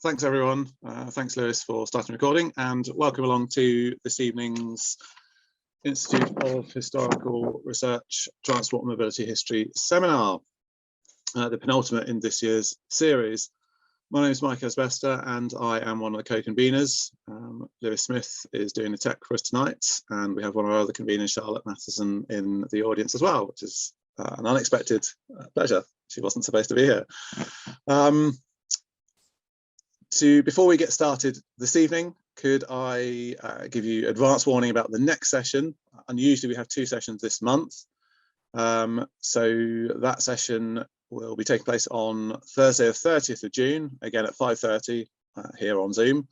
Thanks everyone. Thanks Lewis for starting recording, and welcome along to this evening's Institute of Historical Research Transport and Mobility History seminar, the penultimate in this year's series. My name is Mike Asbester and I am one of the co-conveners. Lewis Smith is doing the tech for us tonight, and we have one of our other conveners, Charlotte Mathieson, in the audience as well, which is an unexpected pleasure. She wasn't supposed to be here. Before we get started this evening, could I give you advance warning about the next session? Unusually, we have two sessions this month. So that session will be taking place on Thursday, the 30th of June, again at 5:30 here on Zoom.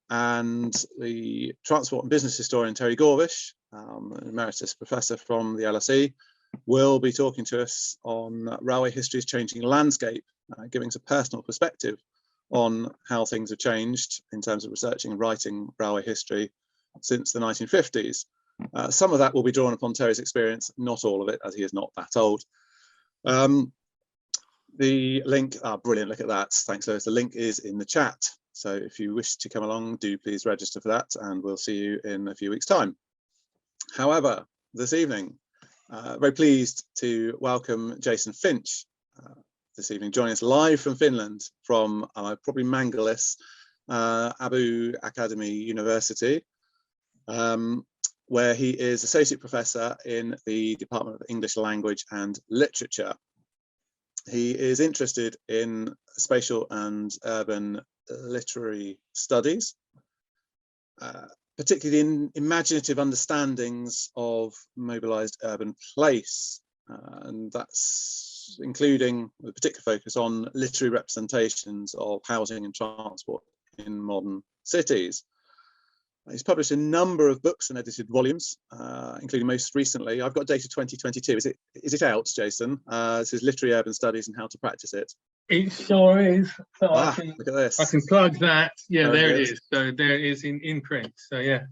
And the transport and business historian, Terry Gorvish, an emeritus professor from the LSE, will be talking to us on railway history's changing landscape, giving us a personal perspective on how things have changed in terms of researching and writing railway history since the 1950s. Some of that will be drawn upon Terry's experience, not all of it, as he is not that old. The link, brilliant, look at that, thanks Lewis. The link is in the chat, so if you wish to come along, do please register for that, and we'll see you in a few weeks' time. However, this evening, very pleased to welcome Jason Finch, this evening, joining us live from Finland, from probably mangle this, Abu Akademi University, where he is associate professor in the Department of English Language and Literature. He is interested in spatial and urban literary studies, particularly in imaginative understandings of mobilized urban place, and that's including a particular focus on literary representations of housing and transport in modern cities. He's published a number of books and edited volumes, including most recently, I've got data 2022. Is it out, Jason? This is Literary Urban Studies and How to Practice It. It sure is. So look at this. I can plug that. Yeah, there it is. So there it is in print. So yeah,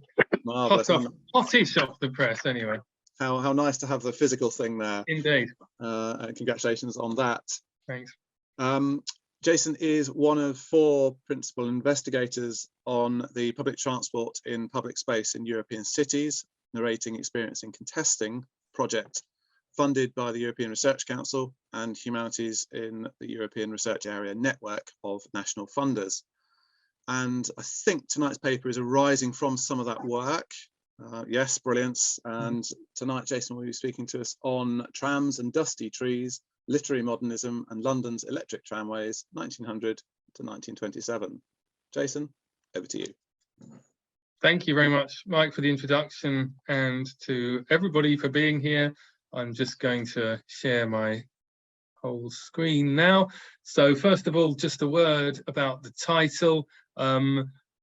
hottish off the press anyway. How nice to have the physical thing there. Indeed. Congratulations on that. Thanks. Jason is one of four principal investigators on the public transport in public space in European cities, narrating, experiencing, contesting project funded by the European Research Council and Humanities in the European Research Area network of national funders. And I think tonight's paper is arising from some of that work. Yes, brilliance. And tonight, Jason will be speaking to us on Trams and Dusty Trees, Literary Modernism and London's Electric Tramways, 1900 to 1927. Jason, over to you. Thank you very much, Mike, for the introduction, and to everybody for being here. I'm just going to share my whole screen now. So first of all, just a word about the title.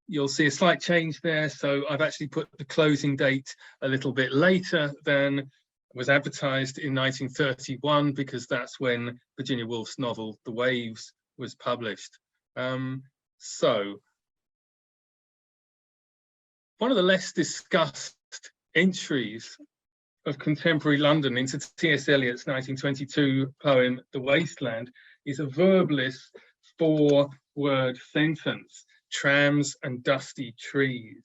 You'll see a slight change there. So I've actually put the closing date a little bit later than was advertised in 1931, because that's when Virginia Woolf's novel, The Waves, was published. So one of the less discussed entries of contemporary London into T.S. Eliot's 1922 poem, The Wasteland, is a verbless 4-word sentence: trams and dusty trees.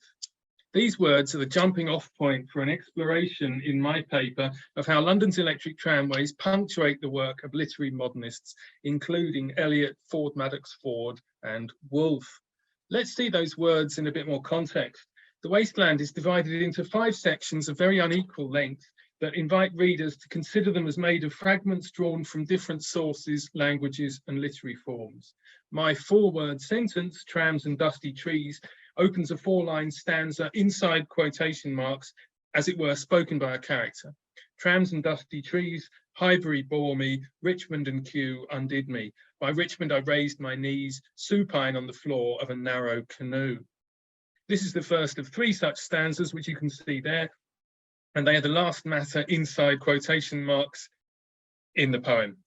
These words are the jumping off point for an exploration in my paper of how London's electric tramways punctuate the work of literary modernists, including Eliot, Ford, Madox, Ford, and Woolf. Let's see those words in a bit more context. The Wasteland is divided into 5 sections of very unequal length that invite readers to consider them as made of fragments drawn from different sources, languages, and literary forms. My 4-word sentence, trams and dusty trees, opens a 4-line stanza inside quotation marks, as it were, spoken by a character. Trams and dusty trees, Highbury bore me, Richmond and Kew undid me. By Richmond I raised my knees, supine on the floor of a narrow canoe. This is the first of 3 such stanzas, which you can see there, and they are the last matter inside quotation marks in the poem.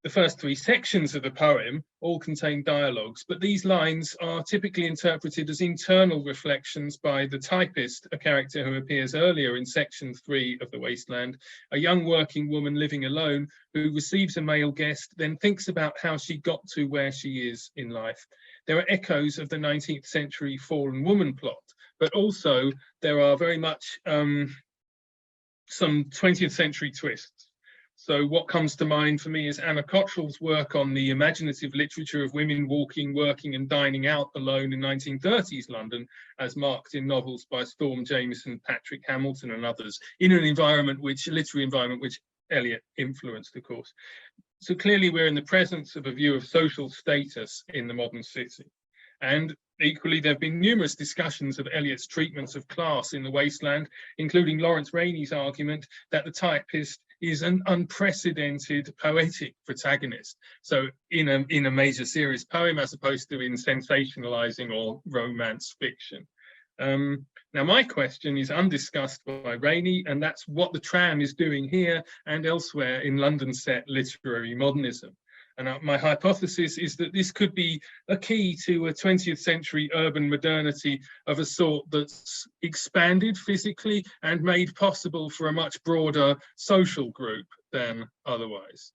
The first 3 sections of the poem all contain dialogues, but these lines are typically interpreted as internal reflections by the typist, a character who appears earlier in section 3 of The Wasteland, a young working woman living alone who receives a male guest, then thinks about how she got to where she is in life. there are echoes of the 19th century fallen woman plot, but also there are very much some 20th century twists. So what comes to mind for me is Anna Cottrell's work on the imaginative literature of women walking, working and dining out alone in 1930s London, as marked in novels by Storm Jameson, Patrick Hamilton and others, in an environment which, a literary environment which Eliot influenced, of course. So clearly we're in the presence of a view of social status in the modern city. And equally, there have been numerous discussions of Eliot's treatments of class in The Wasteland, including Lawrence Rainey's argument that the typist is an unprecedented poetic protagonist. So in a major series poem, as opposed to in sensationalizing or romance fiction. Now, my question is undiscussed by Rainey, and that's what the tram is doing here and elsewhere in London set literary modernism. And my hypothesis is that this could be a key to a 20th century urban modernity of a sort that's expanded physically and made possible for a much broader social group than otherwise.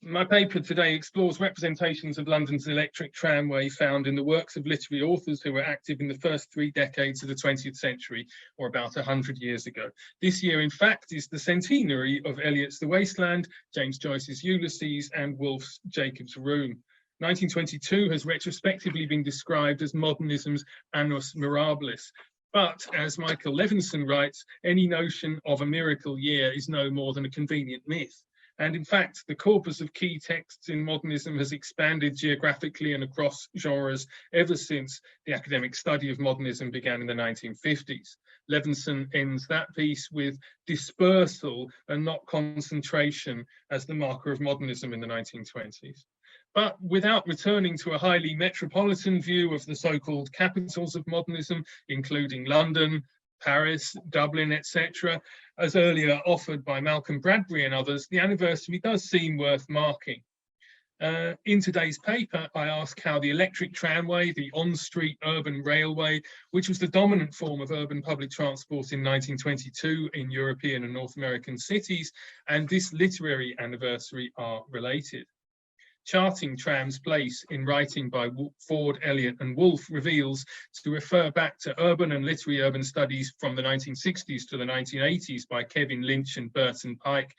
My paper today explores representations of London's electric tramway found in the works of literary authors who were active in the first 3 decades of the 20th century, or about 100 years ago. This year, in fact, is the centenary of Eliot's The Wasteland, James Joyce's Ulysses, and Woolf's Jacob's Room. 1922 has retrospectively been described as modernism's annus mirabilis. But, as Michael Levinson writes, any notion of a miracle year is no more than a convenient myth. And in fact, the corpus of key texts in modernism has expanded geographically and across genres ever since the academic study of modernism began in the 1950s. Levinson ends that piece with dispersal and not concentration as the marker of modernism in the 1920s. But without returning to a highly metropolitan view of the so-called capitals of modernism, including London, Paris, Dublin, etc., as earlier offered by Malcolm Bradbury and others, the anniversary does seem worth marking. In today's paper, I ask how the electric tramway, the on-street urban railway, which was the dominant form of urban public transport in 1922 in European and North American cities, and this literary anniversary are related. Charting Tram's place in writing by Ford, Eliot and Woolf reveals, to refer back to urban and literary urban studies from the 1960s to the 1980s by Kevin Lynch and Burton Pike,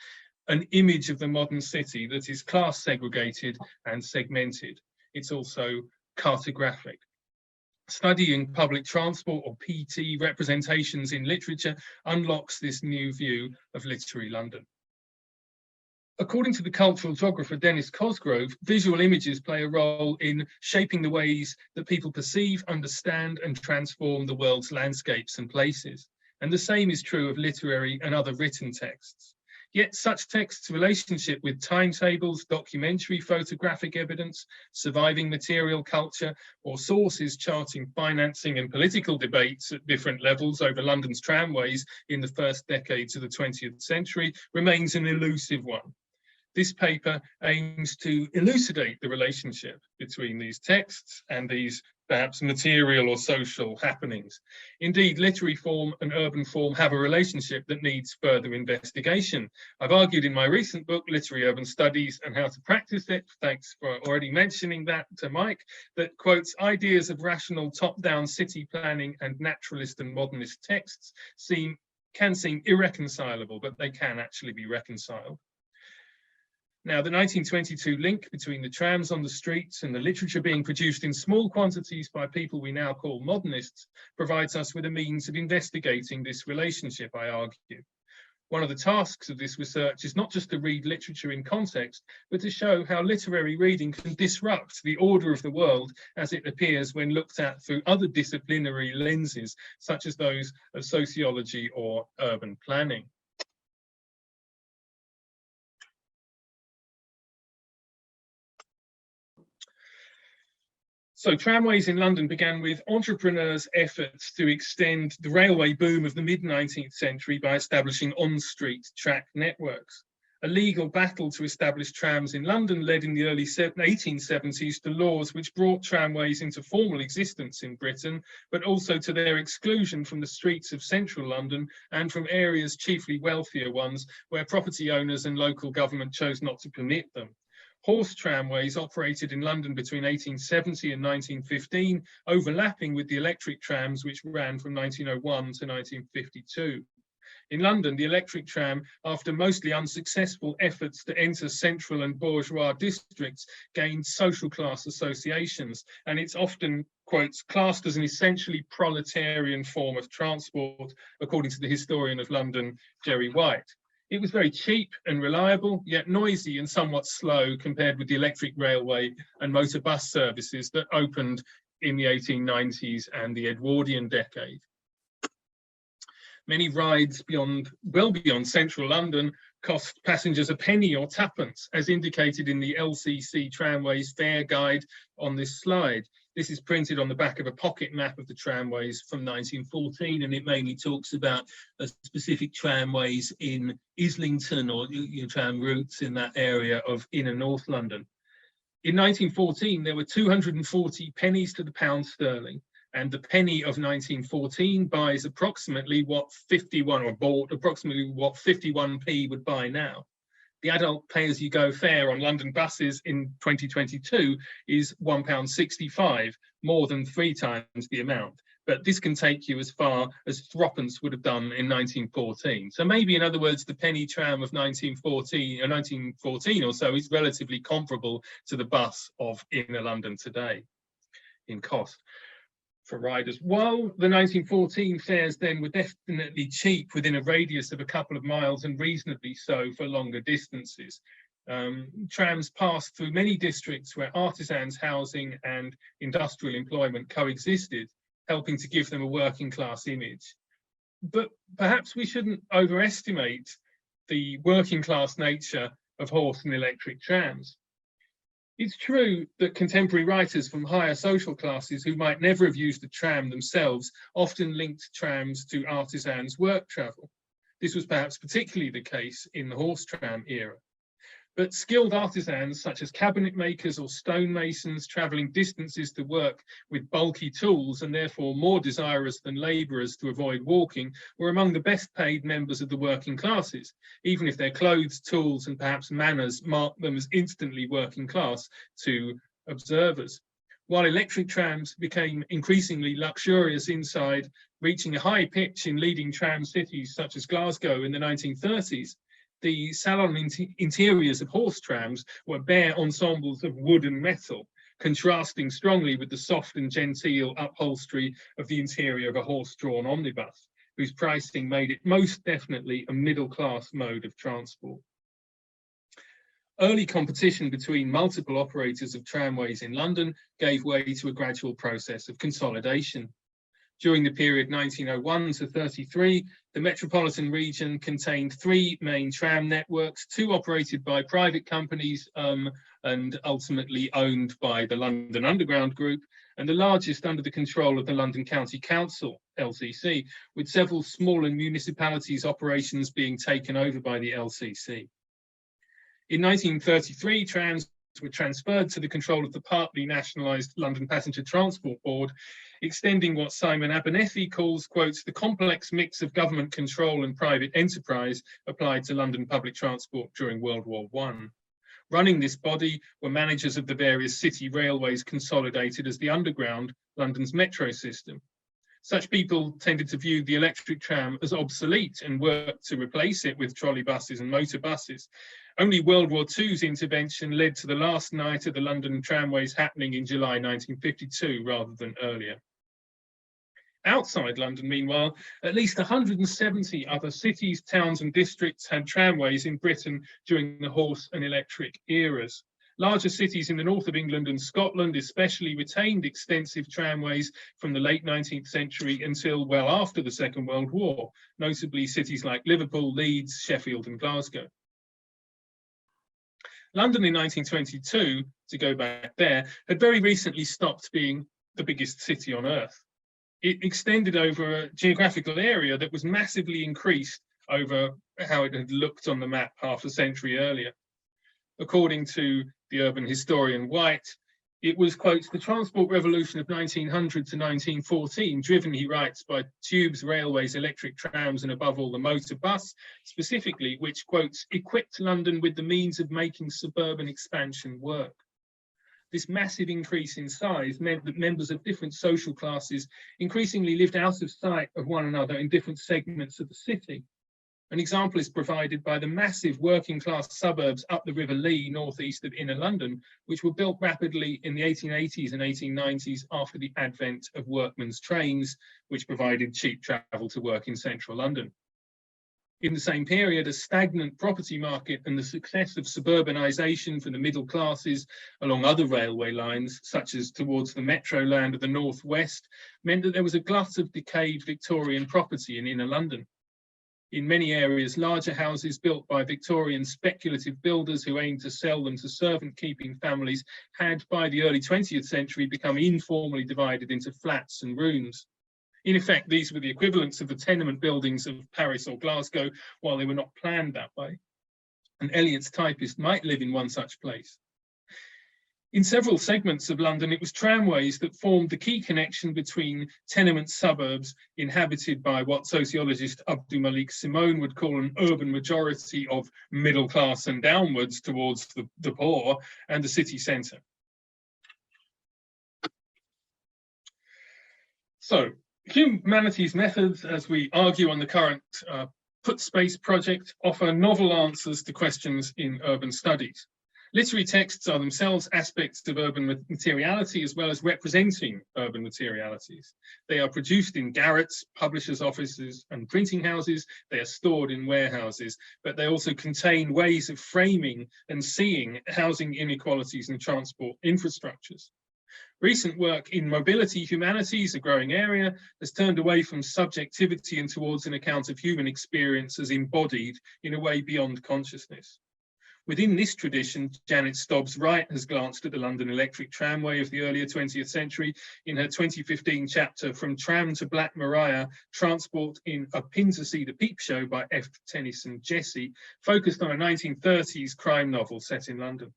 an image of the modern city that is class segregated and segmented. It's also cartographic. Studying public transport, or PT, representations in literature unlocks this new view of literary London. According to the cultural geographer Denis Cosgrove, visual images play a role in shaping the ways that people perceive, understand, and transform the world's landscapes and places. And the same is true of literary and other written texts. Yet such texts' relationship with timetables, documentary photographic evidence, surviving material culture, or sources charting financing and political debates at different levels over London's tramways in the first decades of the 20th century remains an elusive one. This paper aims to elucidate the relationship between these texts and these perhaps material or social happenings. Indeed, literary form and urban form have a relationship that needs further investigation. I've argued in my recent book, Literary Urban Studies and How to Practice It, thanks for already mentioning that to Mike, that quotes ideas of rational top-down city planning and naturalist and modernist texts can seem irreconcilable, but they can actually be reconciled. Now, the 1922 link between the trams on the streets and the literature being produced in small quantities by people we now call modernists provides us with a means of investigating this relationship, I argue. One of the tasks of this research is not just to read literature in context, but to show how literary reading can disrupt the order of the world as it appears when looked at through other disciplinary lenses, such as those of sociology or urban planning. So tramways in London began with entrepreneurs' efforts to extend the railway boom of the mid-19th century by establishing on-street track networks. A legal battle to establish trams in London led in the early 1870s to laws which brought tramways into formal existence in Britain, but also to their exclusion from the streets of central London and from areas, chiefly wealthier ones, where property owners and local government chose not to permit them. Horse tramways operated in London between 1870 and 1915, overlapping with the electric trams which ran from 1901 to 1952. In London, the electric tram, after mostly unsuccessful efforts to enter central and bourgeois districts, gained social class associations, and it's often, quotes, classed as an essentially proletarian form of transport, according to the historian of London, Jerry White. It was very cheap and reliable, yet noisy and somewhat slow compared with the electric railway and motor bus services that opened in the 1890s and the Edwardian decade. Many rides well beyond central London cost passengers a penny or twopence, as indicated in the LCC Tramways fare guide on this slide. This is printed on the back of a pocket map of the tramways from 1914, and it mainly talks about specific tramways in Islington or tram routes in that area of inner North London. In 1914, there were 240 pennies to the pound sterling. And the penny of 1914 buys approximately what 51p would buy now. The adult pay-as-you-go fare on London buses in 2022 is £1.65, more than 3 times the amount. But this can take you as far as threepence would have done in 1914. So maybe, in other words, the penny tram of 1914 or so is relatively comparable to the bus of inner London today in cost for riders. While the 1914 fares then were definitely cheap within a radius of a couple of miles and reasonably so for longer distances, trams passed through many districts where artisans' housing and industrial employment coexisted, helping to give them a working class image. But perhaps we shouldn't overestimate the working class nature of horse and electric trams. It's true that contemporary writers from higher social classes who might never have used a tram themselves often linked trams to artisans' work travel. This was perhaps particularly the case in the horse tram era. But skilled artisans such as cabinet makers or stonemasons travelling distances to work with bulky tools and therefore more desirous than labourers to avoid walking were among the best paid members of the working classes, even if their clothes, tools and perhaps manners marked them as instantly working class to observers. While electric trams became increasingly luxurious inside, reaching a high pitch in leading tram cities such as Glasgow in the 1930s, the salon interiors of horse trams were bare ensembles of wood and metal, contrasting strongly with the soft and genteel upholstery of the interior of a horse-drawn omnibus, whose pricing made it most definitely a middle-class mode of transport. Early competition between multiple operators of tramways in London gave way to a gradual process of consolidation. During the period 1901 to 33, the metropolitan region contained 3 main tram networks, 2 operated by private companies and ultimately owned by the London Underground Group, and the largest under the control of the London County Council, LCC, with several smaller municipalities' operations being taken over by the LCC. In 1933, trams were transferred to the control of the partly nationalised London Passenger Transport Board, extending what Simon Abernethy calls, quotes, the complex mix of government control and private enterprise applied to London public transport during World War I. Running this body were managers of the various city railways consolidated as the Underground, London's metro system. Such people tended to view the electric tram as obsolete and worked to replace it with trolley buses and motor buses. Only World War II's intervention led to the last night of the London tramways happening in July 1952 rather than earlier. Outside London, meanwhile, at least 170 other cities, towns and districts had tramways in Britain during the horse and electric eras. Larger cities in the north of England and Scotland especially retained extensive tramways from the late 19th century until well after the Second World War, notably cities like Liverpool, Leeds, Sheffield and Glasgow. London in 1922, to go back there, had very recently stopped being the biggest city on earth. It extended over a geographical area that was massively increased over how it had looked on the map half a century earlier. According to the urban historian White, it was, quotes, the transport revolution of 1900 to 1914, driven, he writes, by tubes, railways, electric trams, and above all the motor bus, specifically, which, quotes, equipped London with the means of making suburban expansion work. This massive increase in size meant that members of different social classes increasingly lived out of sight of one another in different segments of the city. An example is provided by the massive working class suburbs up the River Lee, northeast of inner London, which were built rapidly in the 1880s and 1890s after the advent of workmen's trains, which provided cheap travel to work in central London. In the same period, a stagnant property market and the success of suburbanisation for the middle classes along other railway lines, such as towards the metro land of the northwest, meant that there was a glut of decayed Victorian property in inner London. In many areas, larger houses built by Victorian speculative builders who aimed to sell them to servant-keeping families had, by the early 20th century, become informally divided into flats and rooms. In effect, these were the equivalents of the tenement buildings of Paris or Glasgow, while they were not planned that way. An Eliot's typist might live in one such place. In several segments of London, it was tramways that formed the key connection between tenement suburbs inhabited by what sociologist Abdul Malik Simone would call an urban majority of middle class and downwards towards the poor, and the city centre. So, humanities methods, as we argue on the current Put Space project, offer novel answers to questions in urban studies. Literary texts are themselves aspects of urban materiality as well as representing urban materialities. They are produced in garrets, publishers' offices, and printing houses. They are stored in warehouses, but they also contain ways of framing and seeing housing inequalities and transport infrastructures. Recent work in mobility humanities, a growing area, has turned away from subjectivity and towards an account of human experience as embodied in a way beyond consciousness. Within this tradition, Janet Stobbs Wright has glanced at the London Electric Tramway of the earlier 20th century in her 2015 chapter From Tram to Black Maria, Transport in A Pin to See the Peep Show by F. Tennyson Jesse, focused on a 1930s crime novel set in London.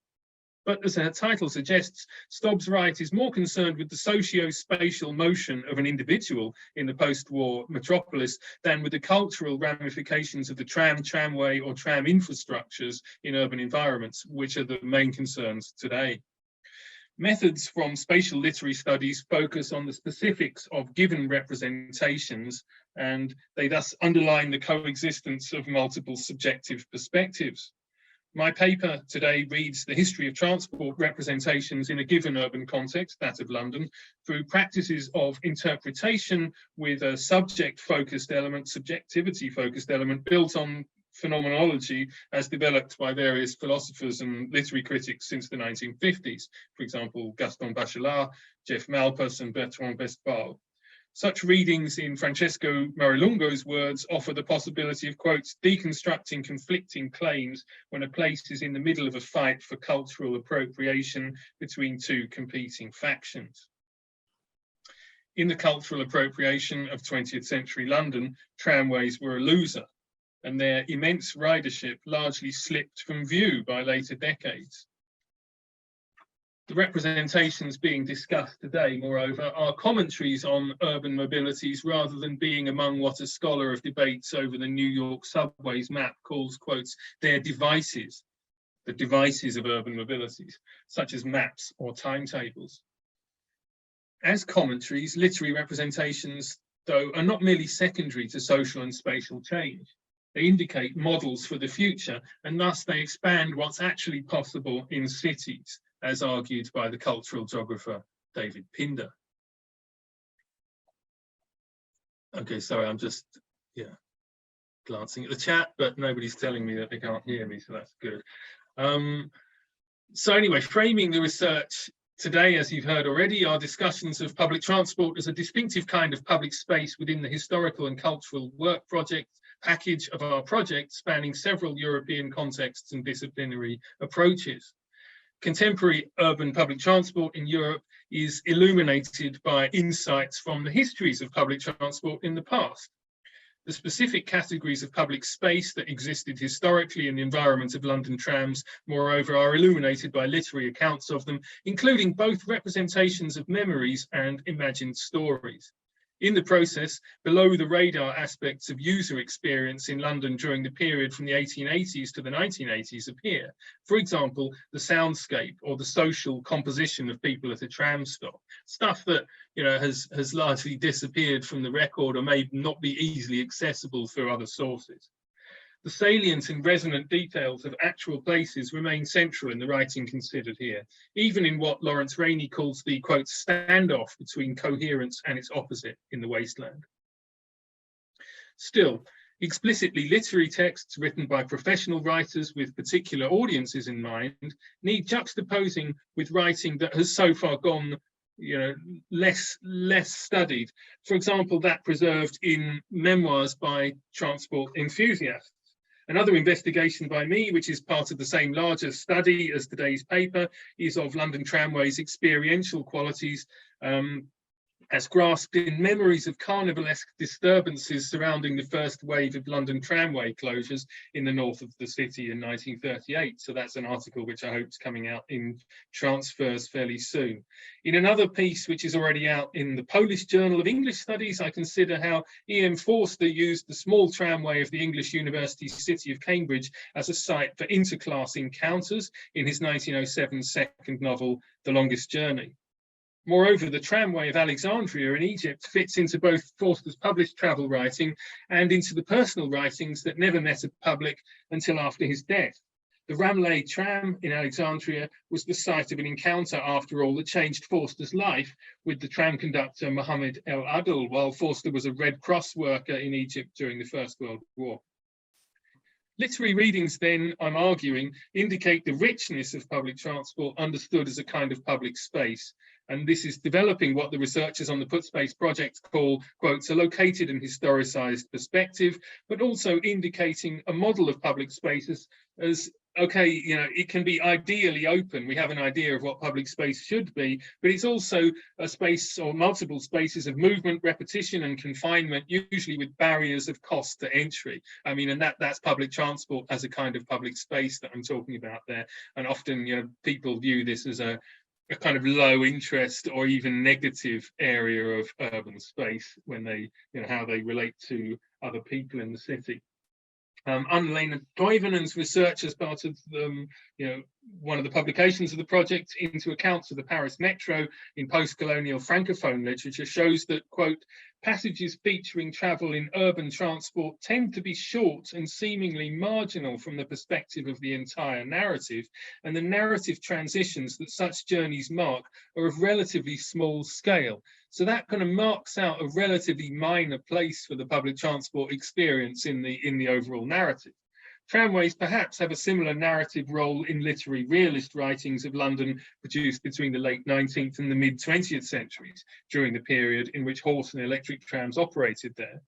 But as her title suggests, Stobbs Wright is more concerned with the socio-spatial motion of an individual in the post-war metropolis than with the cultural ramifications of the tram, tramway, or tram infrastructures in urban environments, which are the main concerns today. Methods from spatial literary studies focus on the specifics of given representations, and they thus underline the coexistence of multiple subjective perspectives. My paper today reads the history of transport representations in a given urban context, that of London, through practices of interpretation with a subject-focused element, subjectivity-focused element, built on phenomenology as developed by various philosophers and literary critics since the 1950s, for example, Gaston Bachelard, Jeff Malpass, and Bertrand Westphal. Such readings, in Francesco Marilungo's words, offer the possibility of, quotes, deconstructing conflicting claims when a place is in the middle of a fight for cultural appropriation between two competing factions. In the cultural appropriation of 20th century London, tramways were a loser, and their immense ridership largely slipped from view by later decades. The representations being discussed today, moreover, are commentaries on urban mobilities rather than being among what a scholar of debates over the New York subway's map calls, quotes, their devices, the devices of urban mobilities, such as maps or timetables. As commentaries, literary representations, though, are not merely secondary to social and spatial change. They indicate models for the future, and thus they expand what's actually possible in cities, as argued by the cultural geographer David Pinder. Okay, sorry, I'm just glancing at the chat, but nobody's telling me that they can't hear me, so that's good. So anyway, framing the research today, as you've heard already, are discussions of public transport as a distinctive kind of public space within the historical and cultural work project package of our project, spanning several European contexts and disciplinary approaches. Contemporary urban public transport in Europe is illuminated by insights from the histories of public transport in the past. The specific categories of public space that existed historically in the environment of London trams, moreover, are illuminated by literary accounts of them, including both representations of memories and imagined stories. In the process, below the radar aspects of user experience in London during the period from the 1880s to the 1980s appear. For example, the soundscape or the social composition of people at a tram stop, stuff that has largely disappeared from the record or may not be easily accessible through other sources. The salient and resonant details of actual places remain central in the writing considered here, even in what Lawrence Rainey calls the, quote, standoff between coherence and its opposite in the wasteland. Still, explicitly literary texts written by professional writers with particular audiences in mind need juxtaposing with writing that has so far gone less studied. For example, that preserved in memoirs by transport enthusiasts. Another investigation by me, which is part of the same larger study as today's paper, is of London Tramways' experiential qualities as grasped in memories of carnivalesque disturbances surrounding the first wave of London tramway closures in the north of the city in 1938. So that's an article which I hope is coming out in Transfers fairly soon. In another piece, which is already out in the Polish Journal of English Studies, I consider how E.M. Forster used the small tramway of the English University city of Cambridge as a site for interclass encounters in his 1907 second novel, The Longest Journey. Moreover, the tramway of Alexandria in Egypt fits into both Forster's published travel writing and into the personal writings that never met a public until after his death. The Ramleh tram in Alexandria was the site of an encounter, after all, that changed Forster's life with the tram conductor Mohammed El Adel, while Forster was a Red Cross worker in Egypt during the First World War. Literary readings, then, I'm arguing, indicate the richness of public transport understood as a kind of public space. And this is developing what the researchers on the PutSpace project call, quotes, a located and historicized perspective, but also indicating a model of public spaces as, okay, it can be ideally open. We have an idea of what public space should be, but it's also a space or multiple spaces of movement, repetition, and confinement, usually with barriers of cost to entry. I mean, and that's public transport as a kind of public space that I'm talking about there. And often, people view this as a kind of low interest or even negative area of urban space when they, how they relate to other people in the city. Anne-Lena Toivonen's research as part of one of the publications of the project into accounts of the Paris Metro in post-colonial Francophone literature shows that, quote, passages featuring travel in urban transport tend to be short and seemingly marginal from the perspective of the entire narrative, and the narrative transitions that such journeys mark are of relatively small scale. So that kind of marks out a relatively minor place for the public transport experience in the overall narrative. Tramways perhaps have a similar narrative role in literary realist writings of London produced between the late 19th and the mid 20th centuries, during the period in which horse and electric trams operated there.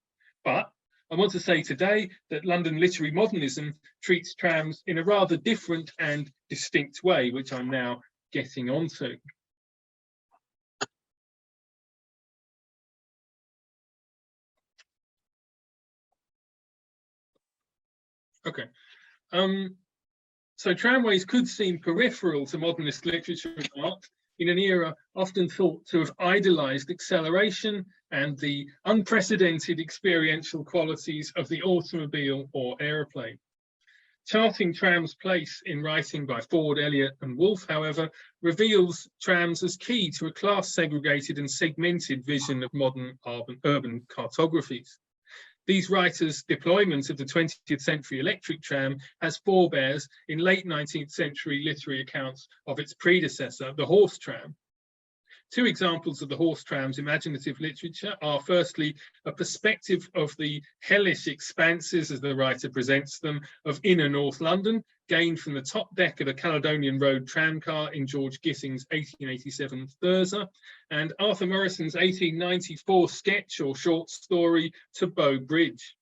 But I want to say today that London literary modernism treats trams in a rather different and distinct way, which I'm now getting onto. Okay, so tramways could seem peripheral to modernist literature and art in an era often thought to have idolized acceleration and the unprecedented experiential qualities of the automobile or aeroplane. Charting trams' place in writing by Ford, Eliot and Woolf, however, reveals trams as key to a class-segregated and segmented vision of modern urban cartographies. These writers' deployment of the 20th century electric tram has forebears in late 19th century literary accounts of its predecessor, the horse tram. Two examples of the horse tram's imaginative literature are firstly a perspective of the hellish expanses, as the writer presents them, of inner North London, gained from the top deck of a Caledonian Road tramcar in George Gissing's 1887 Thurza, and Arthur Morrison's 1894 sketch or short story To Bow Bridge.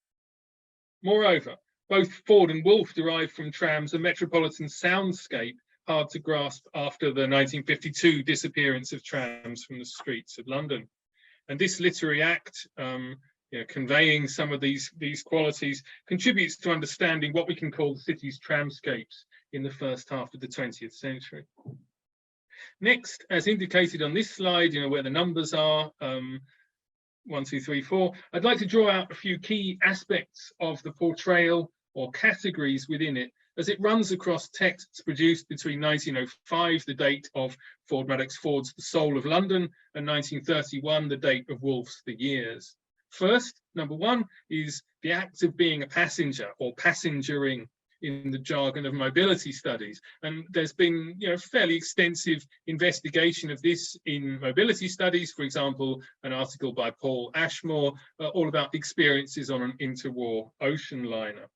Moreover, both Ford and Woolf derive from trams a metropolitan soundscape hard to grasp after the 1952 disappearance of trams from the streets of London. And this literary act conveying some of these qualities, contributes to understanding what we can call the city's tramscapes in the first half of the 20th century. Next, as indicated on this slide, where the numbers are, 1, 2, 3, 4, I'd like to draw out a few key aspects of the portrayal or categories within it, as it runs across texts produced between 1905, the date of Madox Ford's The Soul of London, and 1931, the date of Woolf's The Years. First, number 1, is the act of being a passenger, or passengering in the jargon of mobility studies. And there's been fairly extensive investigation of this in mobility studies. For example, an article by Paul Ashmore, all about experiences on an interwar ocean liner.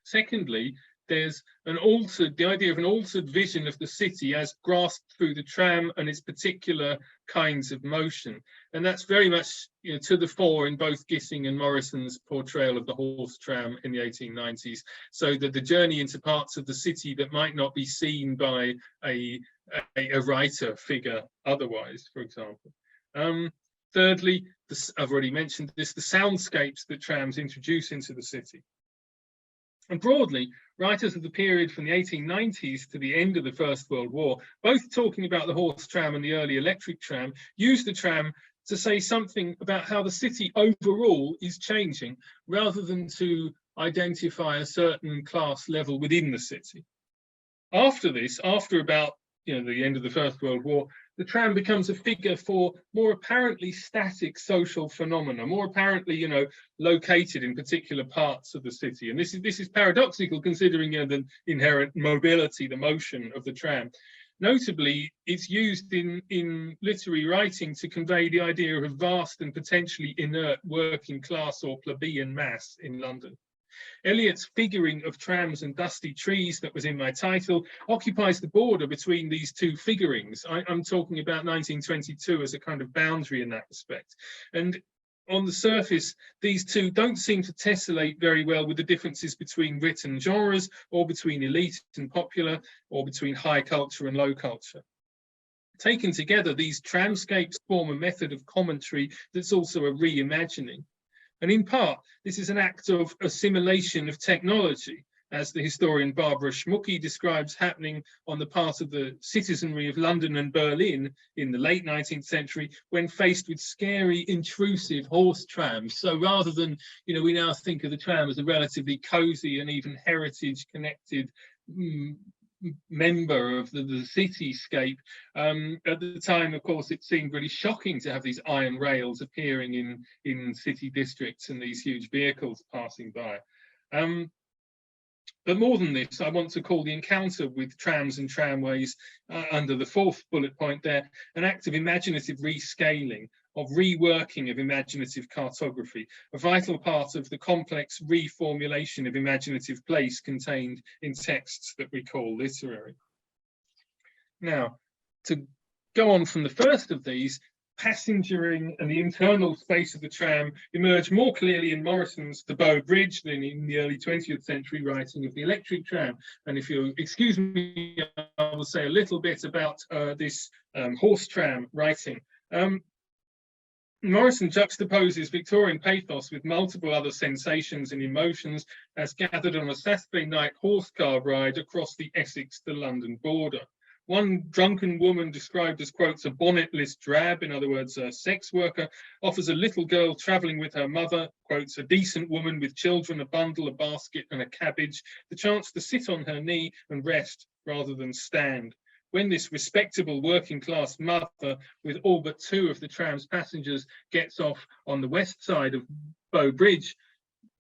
Secondly, there's the idea of an altered vision of the city as grasped through the tram and its particular kinds of motion. And that's very much to the fore in both Gissing and Morrison's portrayal of the horse tram in the 1890s, so that the journey into parts of the city that might not be seen by a writer figure otherwise, for example. Thirdly, I've already mentioned this, the soundscapes that trams introduce into the city. And broadly, writers of the period from the 1890s to the end of the First World War, both talking about the horse tram and the early electric tram, used the tram to say something about how the city overall is changing, rather than to identify a certain class level within the city. After this, after about the end of the First World War, the tram becomes a figure for more apparently static social phenomena, more apparently, located in particular parts of the city. And this is paradoxical, considering the inherent mobility, the motion of the tram. Notably, it's used in literary writing to convey the idea of a vast and potentially inert working class or plebeian mass in London. Eliot's figuring of trams and dusty trees that was in my title occupies the border between these two figurings. I'm talking about 1922 as a kind of boundary in that respect. And on the surface, these two don't seem to tessellate very well with the differences between written genres, or between elite and popular, or between high culture and low culture. Taken together, these tramscapes form a method of commentary that's also a reimagining. And in part, this is an act of assimilation of technology, as the historian Barbara Schmucki describes happening on the part of the citizenry of London and Berlin in the late 19th century, when faced with scary, intrusive horse trams. So rather than, we now think of the tram as a relatively cosy and even heritage-connected member of the cityscape. At the time, of course, it seemed really shocking to have these iron rails appearing in city districts and these huge vehicles passing by. But more than this, I want to call the encounter with trams and tramways, under the fourth bullet point there, an act of imaginative rescaling, of reworking of imaginative cartography, a vital part of the complex reformulation of imaginative place contained in texts that we call literary. Now, to go on from the first of these, passengering and the internal space of the tram emerge more clearly in Morrison's The Bow Bridge than in the early 20th century writing of the electric tram. And if you'll excuse me, I will say a little bit about this horse tram writing. Morrison juxtaposes Victorian pathos with multiple other sensations and emotions as gathered on a Saturday night horse car ride across the Essex to London border. One drunken woman, described as, quotes, a bonnetless drab, in other words, a sex worker, offers a little girl travelling with her mother, quotes, a decent woman with children, a bundle, a basket and a cabbage, the chance to sit on her knee and rest rather than stand. When this respectable working class mother, with all but two of the tram's passengers, gets off on the west side of Bow Bridge,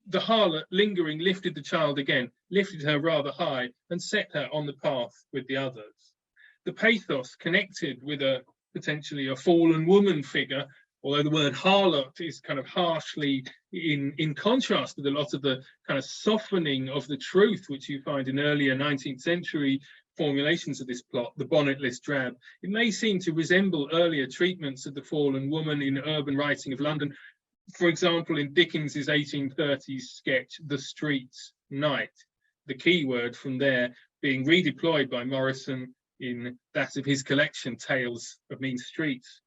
the harlot, lingering, lifted the child again, lifted her rather high, and set her on the path with the others. The pathos connected with potentially a fallen woman figure, although the word harlot is kind of harshly in contrast with a lot of the kind of softening of the truth which you find in earlier 19th century formulations of this plot, the bonnetless drab. It may seem to resemble earlier treatments of the fallen woman in urban writing of London, for example, in Dickens's 1830s sketch, The Streets Night, the key word from there being redeployed by Morrison in that of his collection, Tales of Mean Streets.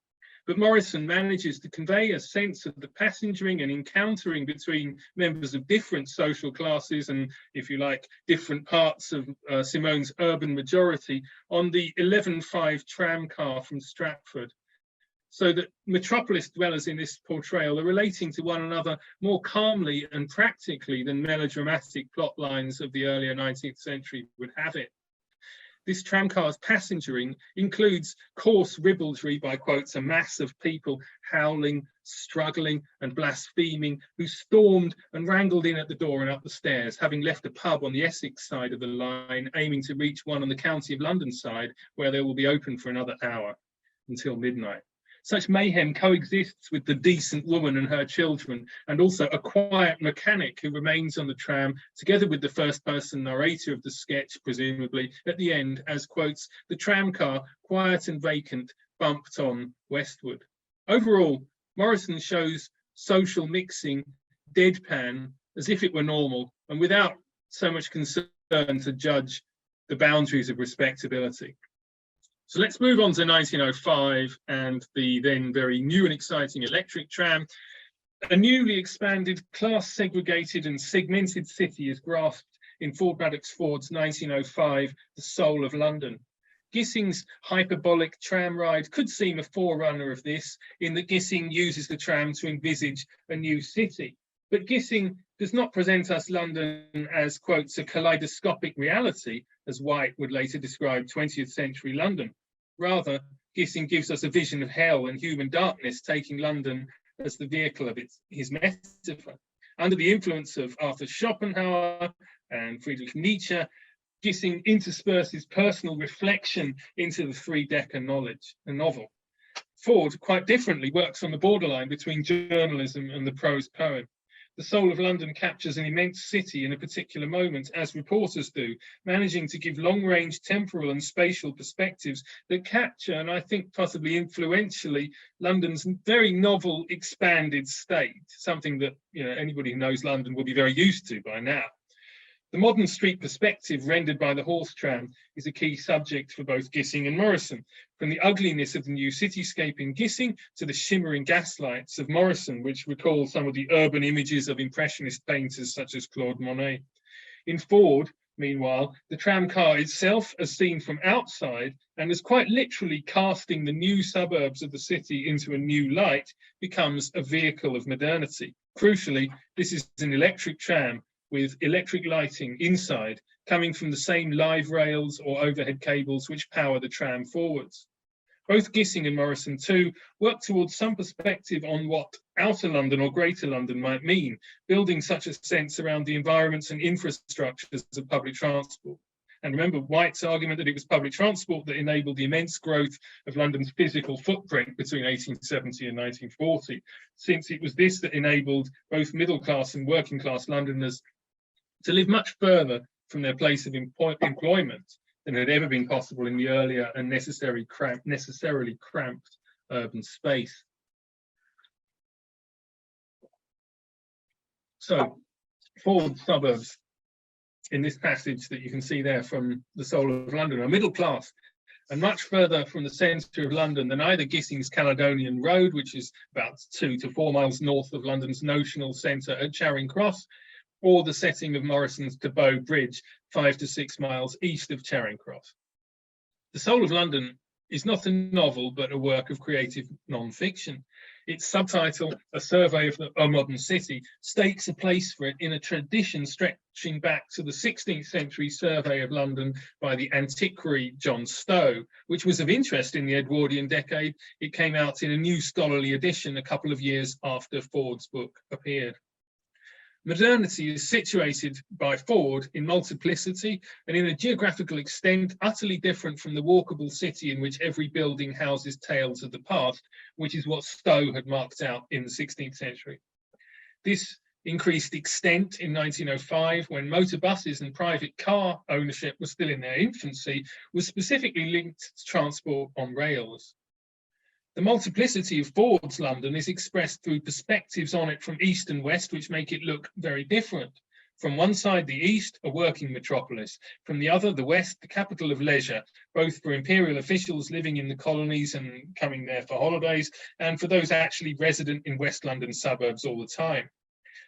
But Morrison manages to convey a sense of the passengering and encountering between members of different social classes and, if you like, different parts of Simone's urban majority on the 11.5 tram car from Stratford. So that metropolis dwellers in this portrayal are relating to one another more calmly and practically than melodramatic plot lines of the earlier 19th century would have it. This tramcar's passengering includes coarse ribaldry by, quotes, a mass of people howling, struggling and blaspheming, who stormed and wrangled in at the door and up the stairs, having left a pub on the Essex side of the line, aiming to reach one on the County of London side, where they will be open for another hour until midnight. Such mayhem coexists with the decent woman and her children, and also a quiet mechanic who remains on the tram, together with the first-person narrator of the sketch, presumably, at the end, as, quotes, the tramcar, quiet and vacant, bumped on westward. Overall, Morrison shows social mixing deadpan, as if it were normal, and without so much concern to judge the boundaries of respectability. So let's move on to 1905 and the then very new and exciting electric tram. A newly expanded, class-segregated and segmented city is grasped in Ford Madox Ford's 1905, The Soul of London. Gissing's hyperbolic tram ride could seem a forerunner of this, in that Gissing uses the tram to envisage a new city. But Gissing does not present us London as, quotes, a kaleidoscopic reality, as White would later describe 20th century London. Rather, Gissing gives us a vision of hell and human darkness, taking London as the vehicle of his metaphor. Under the influence of Arthur Schopenhauer and Friedrich Nietzsche, Gissing intersperses personal reflection into the three-decker novel. Ford, quite differently, works on the borderline between journalism and the prose poem. The Soul of London captures an immense city in a particular moment, as reporters do, managing to give long-range temporal and spatial perspectives that capture, and I think possibly influentially, London's very novel expanded state, something that, you know, anybody who knows London will be very used to by now. The modern street perspective rendered by the horse tram is a key subject for both Gissing and Morrison, from the ugliness of the new cityscape in Gissing to the shimmering gaslights of Morrison, which recall some of the urban images of impressionist painters such as Claude Monet. In Ford, meanwhile, the tram car itself, as seen from outside and as quite literally casting the new suburbs of the city into a new light, becomes a vehicle of modernity. Crucially, this is an electric tram with electric lighting inside, coming from the same live rails or overhead cables which power the tram forwards. Both Gissing and Morrison too work towards some perspective on what outer London or greater London might mean, building such a sense around the environments and infrastructures of public transport. And remember White's argument that it was public transport that enabled the immense growth of London's physical footprint between 1870 and 1940, since it was this that enabled both middle class and working class Londoners to live much further from their place of employment than had ever been possible in the earlier and necessarily cramped urban space. So, Ford suburbs in this passage that you can see there from The Soul of London are middle class and much further from the centre of London than either Gissing's Caledonian Road, which is about 2 to 4 miles north of London's notional centre at Charing Cross, or the setting of Morrison's to Bow Bridge, 5 to 6 miles east of Charing Cross. The Soul of London is not a novel, but a work of creative non-fiction. Its subtitle, A Survey of a Modern City, stakes a place for it in a tradition stretching back to the 16th century survey of London by the antiquary John Stowe, which was of interest in the Edwardian decade. It came out in a new scholarly edition a couple of years after Ford's book appeared. Modernity is situated by Ford in multiplicity and in a geographical extent utterly different from the walkable city in which every building houses tales of the past, which is what Stowe had marked out in the 16th century. This increased extent in 1905, when motor buses and private car ownership was still in their infancy, was specifically linked to transport on rails. The multiplicity of Ford's London is expressed through perspectives on it from east and west, which make it look very different. From one side, the east, a working metropolis. From the other, the west, the capital of leisure, both for imperial officials living in the colonies and coming there for holidays, and for those actually resident in West London suburbs all the time.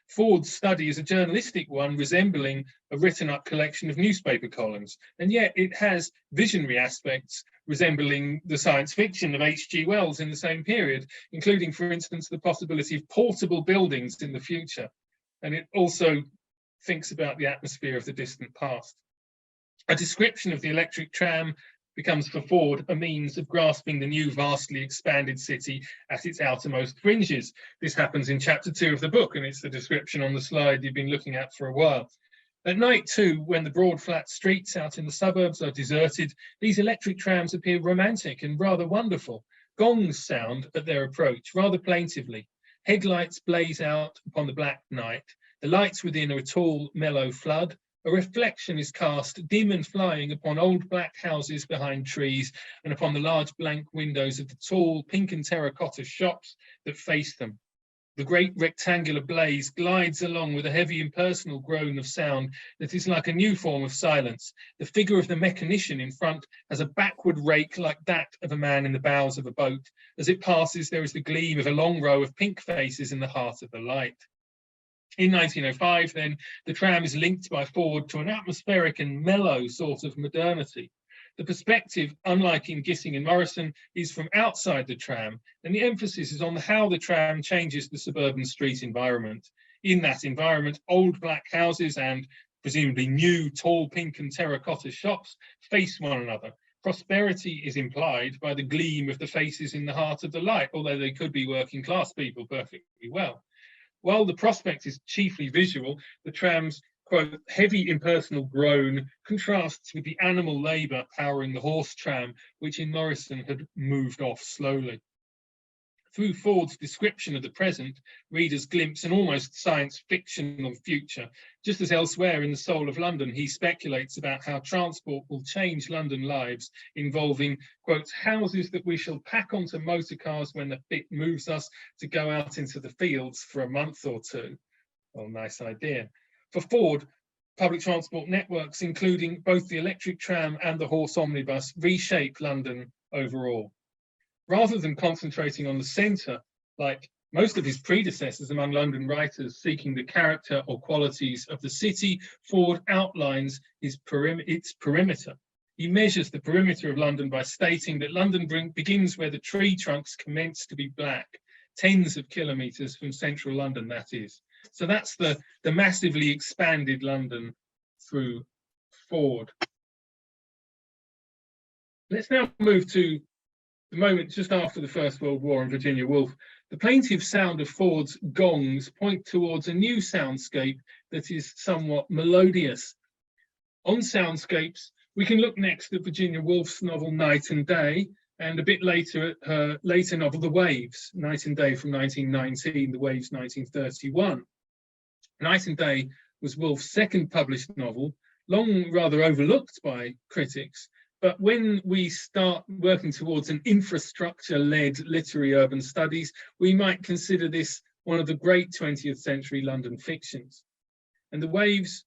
Ford's study is a journalistic one resembling a written-up collection of newspaper columns, and yet it has visionary aspects resembling the science fiction of H.G. Wells in the same period, including, for instance, the possibility of portable buildings in the future. And it also thinks about the atmosphere of the distant past. A description of the electric tram becomes for Ford a means of grasping the new vastly expanded city at its outermost fringes. This happens in chapter 2 of the book, and it's the description on the slide you've been looking at for a while. At night too, when the broad flat streets out in the suburbs are deserted, these electric trams appear romantic and rather wonderful. Gongs sound at their approach rather plaintively. Headlights blaze out upon the black night. The lights within are a tall, mellow flood. A reflection is cast, dim and flying, upon old black houses behind trees and upon the large blank windows of the tall pink and terracotta shops that face them. The great rectangular blaze glides along with a heavy impersonal groan of sound that is like a new form of silence. The figure of the mechanician in front has a backward rake like that of a man in the bows of a boat. As it passes, there is the gleam of a long row of pink faces in the heart of the light. In 1905, then, the tram is linked by Ford to an atmospheric and mellow sort of modernity. The perspective, unlike in Gissing and Morrison, is from outside the tram, and the emphasis is on how the tram changes the suburban street environment. In that environment, old black houses and presumably new tall pink and terracotta shops face one another. Prosperity is implied by the gleam of the faces in the heart of the light, although they could be working class people perfectly well. While the prospect is chiefly visual, the tram's, quote, heavy impersonal groan contrasts with the animal labour powering the horse tram, which in Morrison had moved off slowly. Through Ford's description of the present, readers glimpse an almost science fictional future. Just as elsewhere in The Soul of London, he speculates about how transport will change London lives, involving, quote, houses that we shall pack onto motor cars when the fit moves us to go out into the fields for a month or two. Well, nice idea. For Ford, public transport networks, including both the electric tram and the horse omnibus, reshape London overall. Rather than concentrating on the centre, like most of his predecessors among London writers seeking the character or qualities of the city, Ford outlines its perimeter. He measures the perimeter of London by stating that London begins where the tree trunks commence to be black, tens of kilometres from central London, that is. So that's the massively expanded London through Ford. Let's now move to the moment just after the First World War and Virginia Woolf. The plaintive sound of Ford's gongs point towards a new soundscape that is somewhat melodious. On soundscapes, we can look next at Virginia Woolf's novel Night and Day, and a bit later at her later novel The Waves, Night and Day from 1919, The Waves 1931. Night and Day was Woolf's second published novel, long rather overlooked by critics. But when we start working towards an infrastructure-led literary urban studies, we might consider this one of the great 20th century London fictions. And The Waves,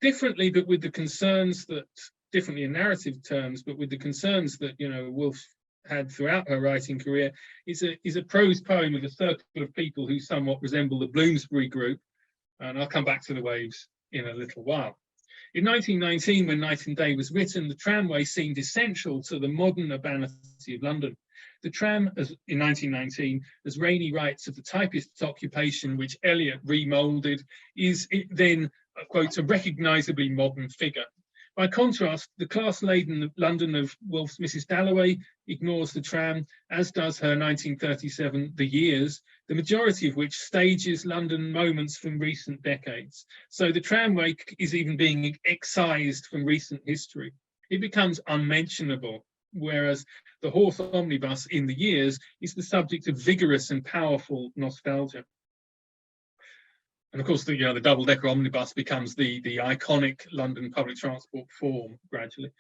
differently, but with the concerns that, differently in narrative terms, but with the concerns that, you know, Woolf had throughout her writing career, is a prose poem of a circle of people who somewhat resemble the Bloomsbury group. And I'll come back to The Waves in a little while. In 1919, when Night and Day was written, the tramway seemed essential to the modern urbanity of London. The tram, in 1919, as Rainey writes of the typist's occupation, which Eliot remoulded, is then, quote, a recognisably modern figure. By contrast, the class-laden London of Woolf's Mrs. Dalloway ignores the tram, as does her 1937 The Years, the majority of which stages London moments from recent decades. So the tramway is even being excised from recent history. It becomes unmentionable, whereas the horse omnibus in The Years is the subject of vigorous and powerful nostalgia. And of course, the double-decker omnibus becomes the iconic London public transport form gradually.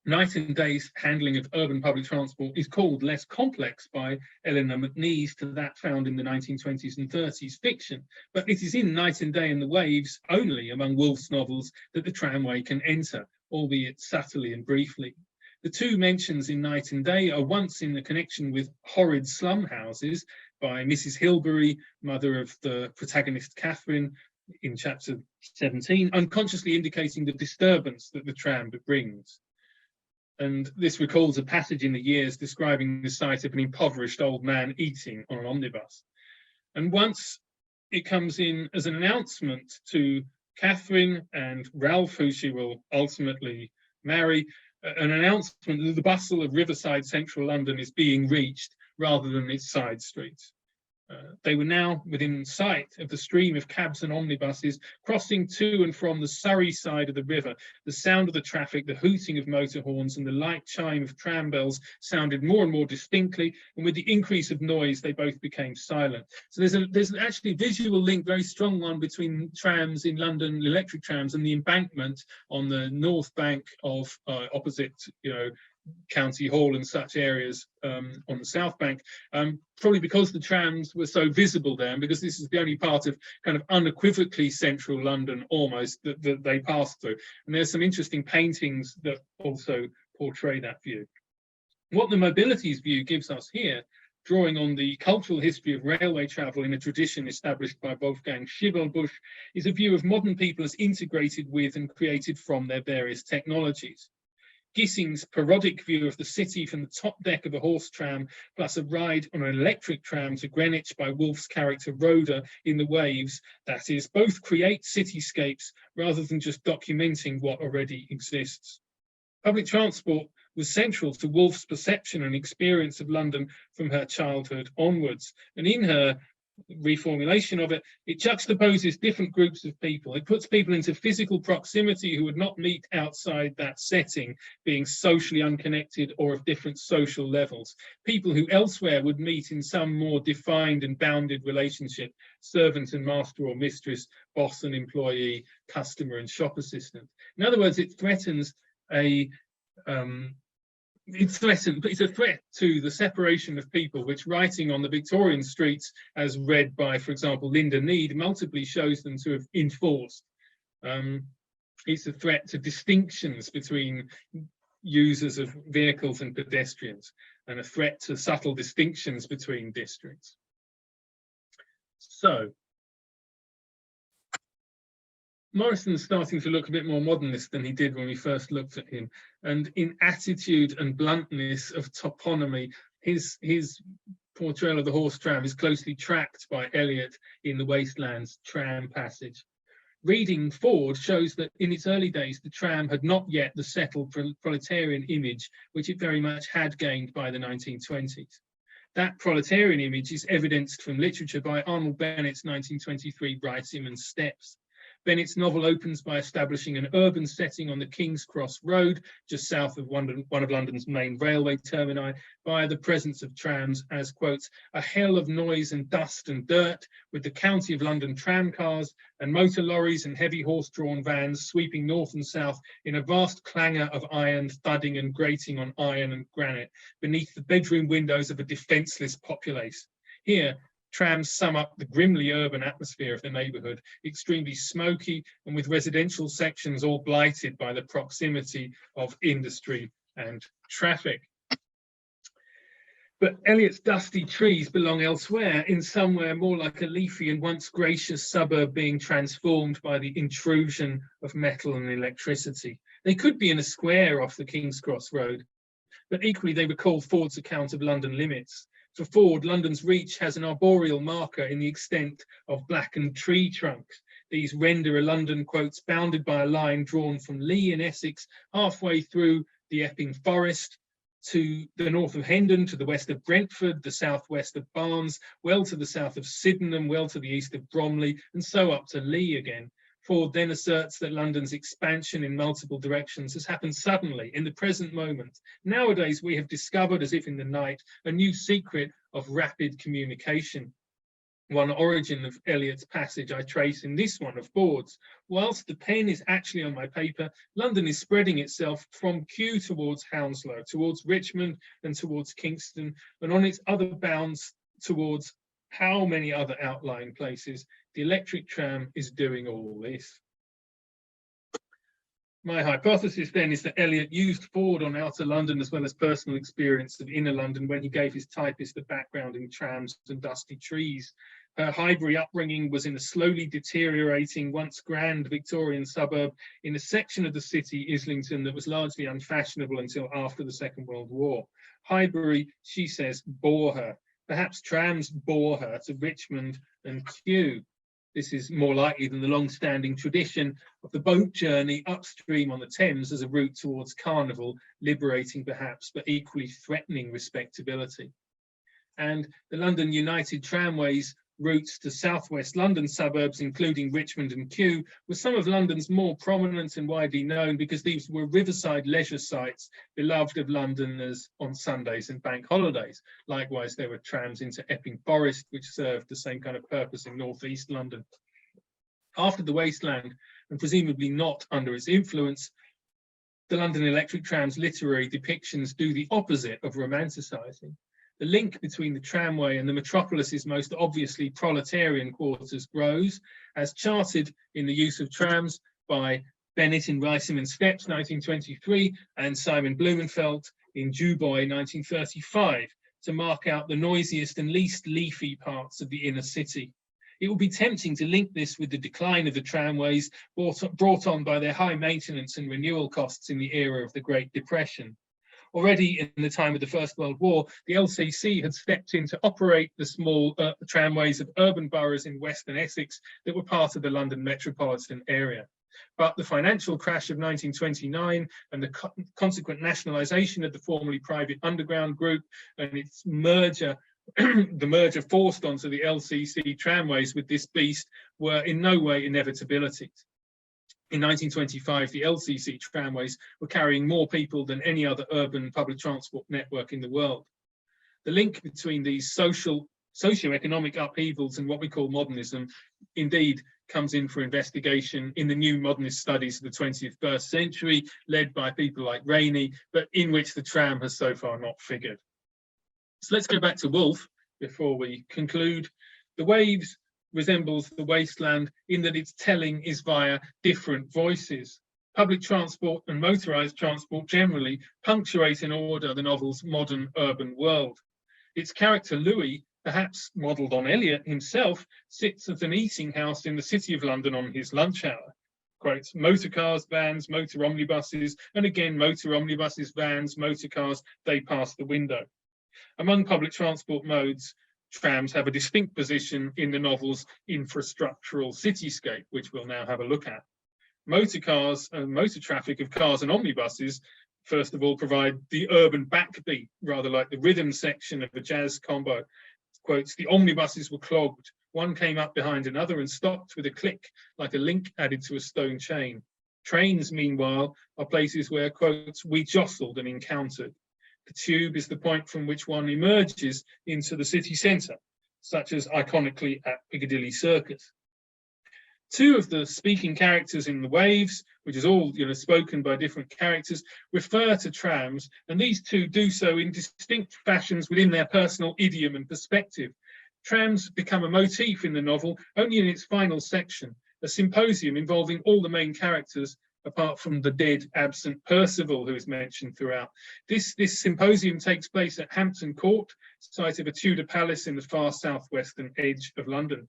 Night and Day's handling of urban public transport is called less complex by Eleanor McNease to that found in the 1920s and 30s fiction, but it is in Night and Day and the Waves only among Woolf's novels that the tramway can enter, albeit subtly and briefly. The two mentions in Night and Day are once in the connection with horrid slum houses by Mrs. Hilbery, mother of the protagonist Catherine, in chapter 17, unconsciously indicating the disturbance that the tram brings. And this recalls a passage in the Years describing the sight of an impoverished old man eating on an omnibus. And once it comes in as an announcement to Catherine and Ralph, who she will ultimately marry, an announcement that the bustle of Riverside central London is being reached rather than its side streets. They were now within sight of the stream of cabs and omnibuses crossing to and from the Surrey side of the river. The sound of the traffic, the hooting of motor horns and the light chime of tram bells sounded more and more distinctly, and with the increase of noise they both became silent. So there's actually a visual link, very strong one, between trams in London, electric trams, and the embankment on the north bank of opposite, County Hall and such areas on the south bank, probably because the trams were so visible there, and because this is the only part of kind of unequivocally central London almost that they passed through. And there's some interesting paintings that also portray that view. What the mobilities view gives us here, drawing on the cultural history of railway travel in a tradition established by Wolfgang Schivelbusch, is a view of modern people as integrated with and created from their various technologies. Gissing's parodic view of the city from the top deck of a horse tram, plus a ride on an electric tram to Greenwich by Woolf's character Rhoda in The Waves, that is, both create cityscapes rather than just documenting what already exists. Public transport was central to Woolf's perception and experience of London from her childhood onwards, and in her reformulation of it, it juxtaposes different groups of people. It puts people into physical proximity who would not meet outside that setting, being socially unconnected or of different social levels. People who elsewhere would meet in some more defined and bounded relationship, servant and master or mistress, boss and employee, customer and shop assistant. In other words, it threatens it's a threat to the separation of people, which writing on the Victorian streets, as read by, for example, Linda Need, multiply shows them to have enforced. It's a threat to distinctions between users of vehicles and pedestrians, and a threat to subtle distinctions between districts. So, Morrison's starting to look a bit more modernist than he did when we first looked at him. And in attitude and bluntness of toponymy, his portrayal of the horse tram is closely tracked by Eliot in The Wasteland's tram passage. Reading Ford shows that in its early days, the tram had not yet the settled proletarian image, which it very much had gained by the 1920s. That proletarian image is evidenced from literature by Arnold Bennett's 1923 Reitziman's Steps. Bennett's novel opens by establishing an urban setting on the King's Cross Road, just south of one of London's main railway termini, via the presence of trams as, quotes, a hell of noise and dust and dirt, with the County of London tram cars and motor lorries and heavy horse-drawn vans sweeping north and south in a vast clangour of iron thudding and grating on iron and granite, beneath the bedroom windows of a defenceless populace. Here, trams sum up the grimly urban atmosphere of the neighbourhood, extremely smoky and with residential sections all blighted by the proximity of industry and traffic. But Eliot's dusty trees belong elsewhere, in somewhere more like a leafy and once gracious suburb being transformed by the intrusion of metal and electricity. They could be in a square off the King's Cross Road, but equally they recall Ford's account of London limits. For Ford, London's reach has an arboreal marker in the extent of blackened tree trunks. These render a London, quotes, bounded by a line drawn from Lee in Essex, halfway through the Epping Forest, to the north of Hendon, to the west of Brentford, the southwest of Barnes, well to the south of Sydenham, well to the east of Bromley, and so up to Lee again. Ford then asserts that London's expansion in multiple directions has happened suddenly, in the present moment. Nowadays, we have discovered, as if in the night, a new secret of rapid communication. One origin of Eliot's passage I trace in this one of boards. Whilst the pen is actually on my paper, London is spreading itself from Kew towards Hounslow, towards Richmond and towards Kingston, and on its other bounds towards how many other outlying places. The electric tram is doing all this. My hypothesis then is that Eliot used Ford on outer London as well as personal experience of inner London when he gave his typist a background in trams and dusty trees. Her Highbury upbringing was in a slowly deteriorating, once grand Victorian suburb in a section of the city, Islington, that was largely unfashionable until after the Second World War. Highbury, she says, bore her. Perhaps trams bore her to Richmond and Kew. This is more likely than the long-standing tradition of the boat journey upstream on the Thames as a route towards Carnival, liberating perhaps, but equally threatening respectability. And the London United Tramways routes to southwest London suburbs, including Richmond and Kew, were some of London's more prominent and widely known because these were riverside leisure sites beloved of Londoners on Sundays and bank holidays. Likewise, there were trams into Epping Forest, which served the same kind of purpose in northeast London. After the wasteland, and presumably not under its influence, the London Electric Tram's literary depictions do the opposite of romanticising. The link between the tramway and the metropolis's most obviously proletarian quarters grows, as charted in The Use of Trams by Bennett in Riceman and Steps, 1923, and Simon Blumenfeld in Dubois, 1935, to mark out the noisiest and least leafy parts of the inner city. It would be tempting to link this with the decline of the tramways brought on by their high maintenance and renewal costs in the era of the Great Depression. Already in the time of the First World War, the LCC had stepped in to operate the small tramways of urban boroughs in Western Essex that were part of the London metropolitan area. But the financial crash of 1929 and the consequent nationalisation of the formerly private Underground Group and its merger, the merger forced onto the LCC tramways with this beast, were in no way inevitabilities. In 1925, the LCC tramways were carrying more people than any other urban public transport network in the world. The link between these socio-economic upheavals and what we call modernism indeed comes in for investigation in the new modernist studies of the 21st century, led by people like Rainey, but in which the tram has so far not figured. So let's go back to Woolf before we conclude. The Waves resembles the wasteland in that its telling is via different voices. Public transport and motorised transport generally punctuate in order the novel's modern urban world. Its character Louis, perhaps modelled on Eliot himself, sits at an eating house in the City of London on his lunch hour. Quotes, motor cars, vans, motor omnibuses, and again motor omnibuses, vans, motor cars, they pass the window. Among public transport modes, trams have a distinct position in the novel's infrastructural cityscape, which we'll now have a look at. Motor cars and motor traffic of cars and omnibuses, first of all, provide the urban backbeat, rather like the rhythm section of a jazz combo. Quotes, the omnibuses were clogged. One came up behind another and stopped with a click, like a link added to a stone chain. Trains, meanwhile, are places where, quotes, we jostled and encountered. The tube is the point from which one emerges into the city centre, such as iconically at Piccadilly Circus. Two of the speaking characters in The Waves, which is all spoken by different characters, refer to trams, and these two do so in distinct fashions within their personal idiom and perspective. Trams become a motif in the novel only in its final section, a symposium involving all the main characters, apart from the dead, absent Percival, who is mentioned throughout. This symposium takes place at Hampton Court, site of a Tudor palace in the far southwestern edge of London.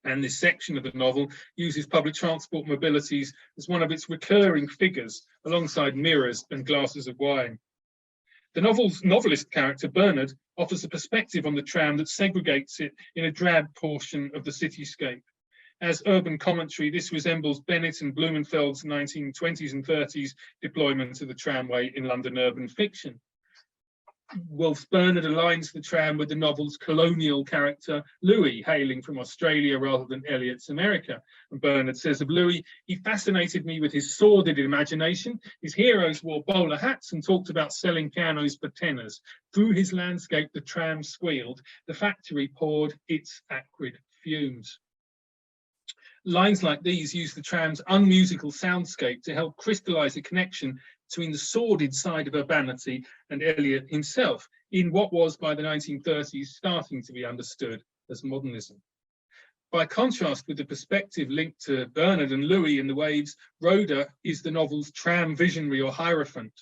And this section of the novel uses public transport mobilities as one of its recurring figures, alongside mirrors and glasses of wine. The novel's novelist character, Bernard, offers a perspective on the tram that segregates it in a drab portion of the cityscape. As urban commentary, this resembles Bennett and Blumenfeld's 1920s and 30s deployment of the tramway in London urban fiction. Woolf's Bernard aligns the tram with the novel's colonial character, Louis, hailing from Australia rather than Eliot's America. And Bernard says of Louis, he fascinated me with his sordid imagination. His heroes wore bowler hats and talked about selling pianos for tenors. Through his landscape, the tram squealed. The factory poured its acrid fumes. Lines like these use the tram's unmusical soundscape to help crystallize a connection between the sordid side of urbanity and Eliot himself in what was by the 1930s starting to be understood as modernism. By contrast with the perspective linked to Bernard and Louis in The Waves, Rhoda is the novel's tram visionary or hierophant.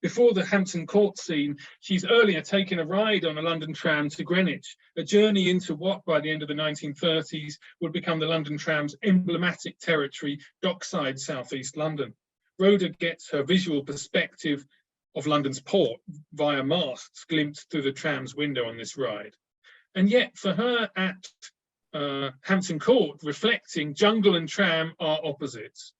Before the Hampton Court scene, she's earlier taken a ride on a London tram to Greenwich, a journey into what by the end of the 1930s would become the London tram's emblematic territory, dockside southeast London. Rhoda gets her visual perspective of London's port via masts glimpsed through the tram's window on this ride. And yet for her at Hampton Court, reflecting jungle and tram are opposites.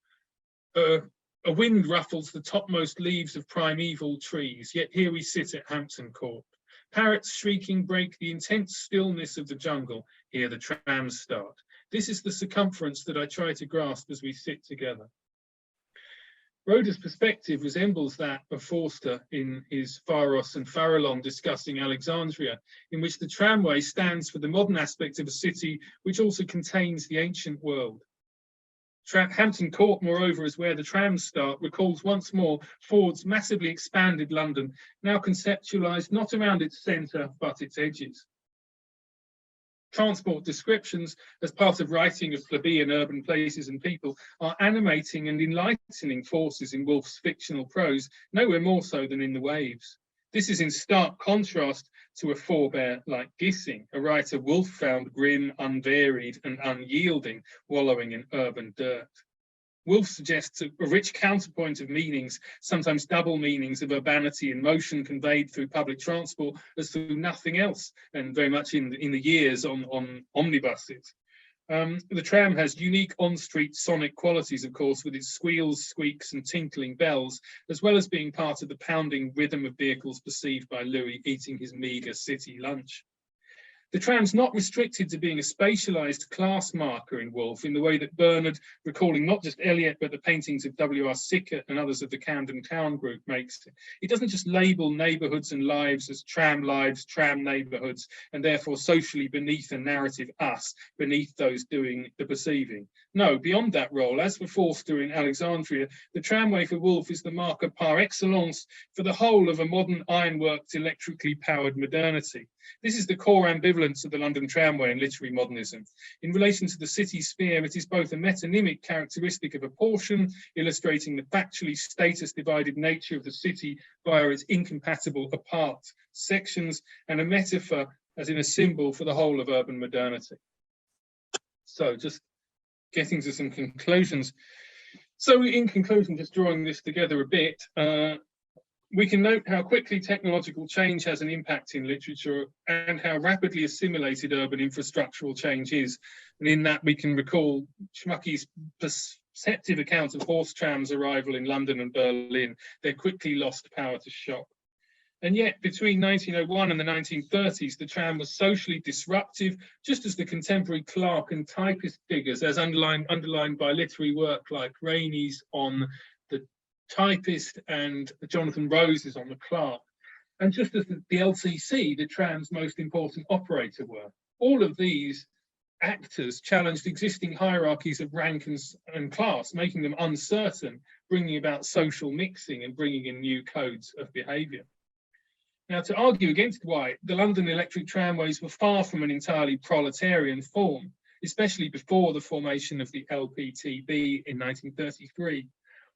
A wind ruffles the topmost leaves of primeval trees, yet here we sit at Hampton Court. Parrots shrieking break the intense stillness of the jungle. Here the trams start. This is the circumference that I try to grasp as we sit together. Rhoda's perspective resembles that of Forster in his Pharos and Farallon discussing Alexandria, in which the tramway stands for the modern aspect of a city which also contains the ancient world. Hampton Court, moreover, is where the trams start, recalls once more Ford's massively expanded London, now conceptualised not around its centre but its edges. Transport descriptions, as part of writing of plebeian urban places and people, are animating and enlightening forces in Woolf's fictional prose, nowhere more so than in The Waves. This is in stark contrast to a forebear like Gissing, a writer Woolf found grim, unvaried and unyielding, wallowing in urban dirt. Woolf suggests a rich counterpoint of meanings, sometimes double meanings of urbanity and motion conveyed through public transport as through nothing else, and very much in the years on omnibuses. The tram has unique on-street sonic qualities, of course, with its squeals, squeaks and tinkling bells, as well as being part of the pounding rhythm of vehicles perceived by Louis eating his meagre city lunch. The tram's not restricted to being a spatialised class marker in Woolf in the way that Bernard, recalling not just Eliot but the paintings of W.R. Sickert and others of the Camden Town group, makes it. It doesn't just label neighbourhoods and lives as tram lives, tram neighbourhoods, and therefore socially beneath a narrative us, beneath those doing the perceiving. No, beyond that role, as for Forster in Alexandria, the tramway for Woolf is the marker par excellence for the whole of a modern ironworked, electrically powered modernity. This is the core ambivalence of the London tramway in literary modernism. In relation to the city sphere, it is both a metonymic characteristic of a portion, illustrating the factually status-divided nature of the city via its incompatible apart sections, and a metaphor, as in a symbol, for the whole of urban modernity. So just getting to some conclusions. So in conclusion, just drawing this together a bit, we can note how quickly technological change has an impact in literature and how rapidly assimilated urban infrastructural change is. And in that we can recall Schmucky's perceptive account of horse trams' arrival in London and Berlin. They quickly lost power to shop. And yet between 1901 and the 1930s, the tram was socially disruptive, just as the contemporary clerk and typist figures, as underlined by literary work like Rainey's on the typist and Jonathan Rose's on the clerk, and just as the LCC, the tram's most important operator, were. All of these actors challenged existing hierarchies of rank and class, making them uncertain, bringing about social mixing and bringing in new codes of behaviour. Now, to argue against White, the London electric tramways were far from an entirely proletarian form, especially before the formation of the LPTB in 1933.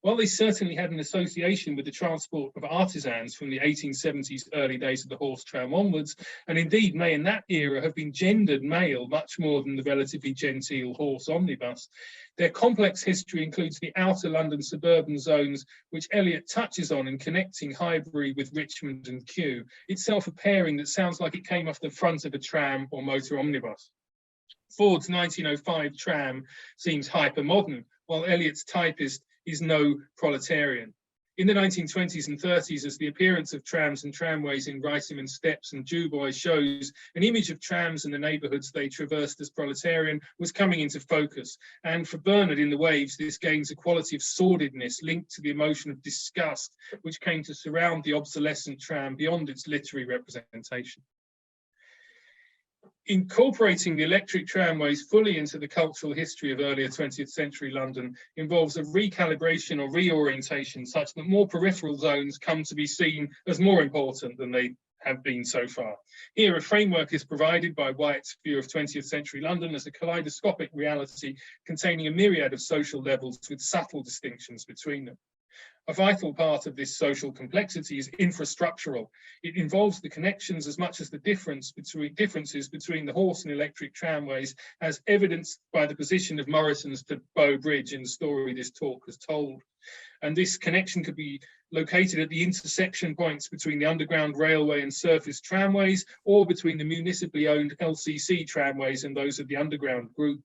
While they certainly had an association with the transport of artisans from the 1870s early days of the horse tram onwards, and indeed may in that era have been gendered male much more than the relatively genteel horse omnibus, their complex history includes the outer London suburban zones, which Eliot touches on in connecting Highbury with Richmond and Kew, itself a pairing that sounds like it came off the front of a tram or motor omnibus. Ford's 1905 tram seems hyper-modern, while Eliot's typist is no proletarian. In the 1920s and 30s, as the appearance of trams and tramways in Riceman Steps and Dubois shows, an image of trams and the neighbourhoods they traversed as proletarian was coming into focus. And for Bernard in The Waves, this gains a quality of sordidness linked to the emotion of disgust, which came to surround the obsolescent tram beyond its literary representation. Incorporating the electric tramways fully into the cultural history of earlier 20th century London involves a recalibration or reorientation such that more peripheral zones come to be seen as more important than they have been so far. Here, a framework is provided by Wyatt's view of 20th century London as a kaleidoscopic reality containing a myriad of social levels with subtle distinctions between them. A vital part of this social complexity is infrastructural. It involves the connections as much as the differences between the horse and electric tramways, as evidenced by the position of Morrison's to Bow Bridge in the story this talk has told. And this connection could be located at the intersection points between the Underground Railway and surface tramways, or between the municipally owned LCC tramways and those of the Underground Group.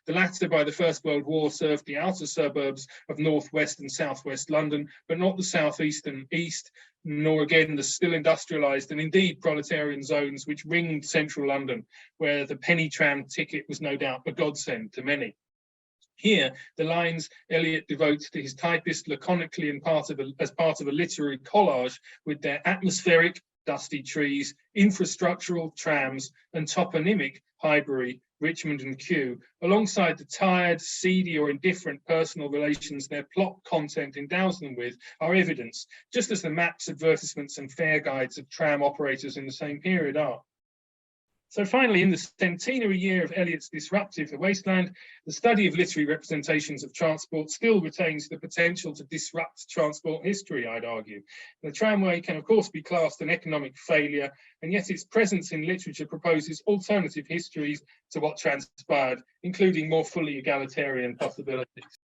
The latter, by the First World War, served the outer suburbs of northwest and southwest London, but not the southeast and east, nor again the still industrialised and indeed proletarian zones which ringed central London, where the penny tram ticket was no doubt a godsend to many. Here, the lines Eliot devotes to his typist laconically and as part of a literary collage with their atmospheric, dusty trees, infrastructural trams, and toponymic Highbury, Richmond and Kew, alongside the tired, seedy or indifferent personal relations their plot content endows them with, are evidence, just as the maps, advertisements and fare guides of tram operators in the same period are. So finally, in the centenary year of Eliot's disruptive The Wasteland, the study of literary representations of transport still retains the potential to disrupt transport history, I'd argue. The tramway can of course be classed an economic failure, and yet its presence in literature proposes alternative histories to what transpired, including more fully egalitarian possibilities.